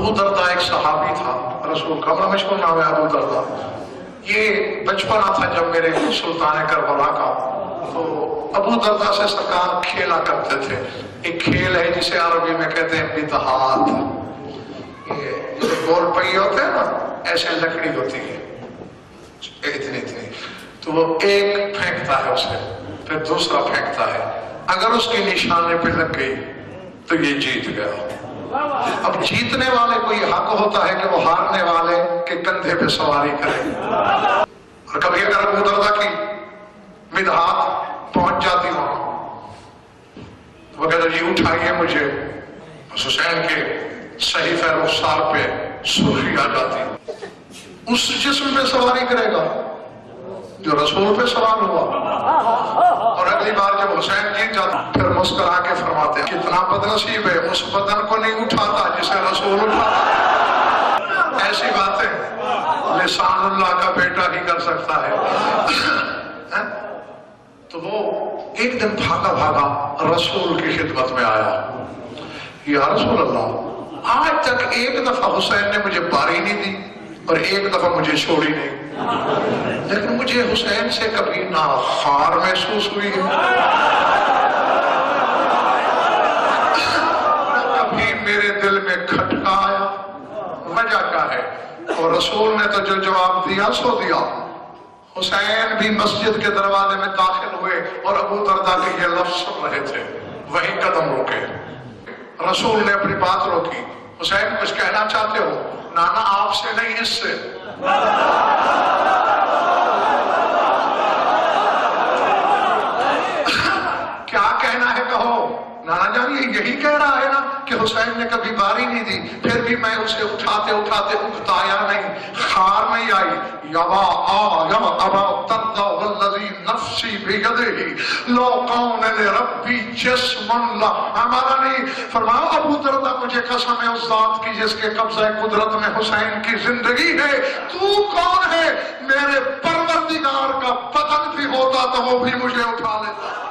ابودرداء ایک صحابی تھا، رسول کا بڑا مشہور نام ہے ابودرداء۔ یہ بچپنا تھا جب میرے سلطان کربلا کا، تو ابودرداء سے سرکار کھیلا کرتے تھے۔ ایک کھیل ہے جسے عربی میں کہتے ہیں بدہات، یہ جیسے گول پہیے ہوتے ہیں نا، ایسے لکڑی ہوتی ہے اتنی اتنی، تو وہ ایک پھینکتا ہے اسے، پھر دوسرا پھینکتا ہے، اگر اس کی نشانے پہ لگ گئی تو یہ جیت گیا۔ اب جیتنے والے کو یہ حق ہوتا ہے کہ وہ ہارنے والے کے کندھے پہ سواری کرے، اور کبھی اگر ابودرداء کی بدہات پہنچ جاتی وہاں، وہ کہتا جی اٹھائیے مجھے، حسین کے صحیفہ رخسار پہ سرخی آ جاتی، اس جسم پہ سواری کرے گا جو رسول پہ سوار ہوا۔ اور اگلی بار جب حسین جیت جاتا پھر مسکرا کے فرماتے ہیں کتنا بدنصیب ہے، اس بدن کو نہیں اٹھاتا جسے رسول اٹھاتا۔ ایسی باتیں لسان اللہ کا بیٹا ہی کر سکتا ہے۔ تو وہ ایک دن بھاگا بھاگا رسول کی خدمت میں آیا، یا رسول اللہ، آج تک ایک دفعہ حسین نے مجھے باری نہیں دی اور ایک دفعہ مجھے چھوڑی نہیں، لیکن مجھے حسین سے کبھی نہ خار محسوس ہوئی ہے، کبھی میرے دل میں کھٹکا آیا، وجہ کیا ہے؟ اور رسول نے تو جو جواب دیا سو دیا۔ حسین بھی مسجد کے دروازے میں داخل ہوئے اور ابودرداء کے یہ لفظ سن رہے تھے، وہی قدم روکے، رسول نے اپنی بات روکی، حسین کچھ کہنا چاہتے ہو؟ نانا آپ سے نہیں، اس سے۔ کیا کہنا ہے کہو؟ نانا جان یہ یہی کہہ رہا ہے نا کہ حسین نے کبھی باری نہیں دی، پھر بھی میں اسے اٹھاتے اٹھاتے اکتایا نہیں، خار نہیں آئی۔ ابودرداء والذی نفسی بیدہ لو کون لربی جسما لحملنی، فرمایا ابودرداء مجھے قسم ہے اس ذات کی جس کے قبضہ قدرت میں حسین کی زندگی ہے، تو کون ہے؟ میرے پروردگار کا بدن بھی ہوتا تو وہ بھی مجھے اٹھا لیتا۔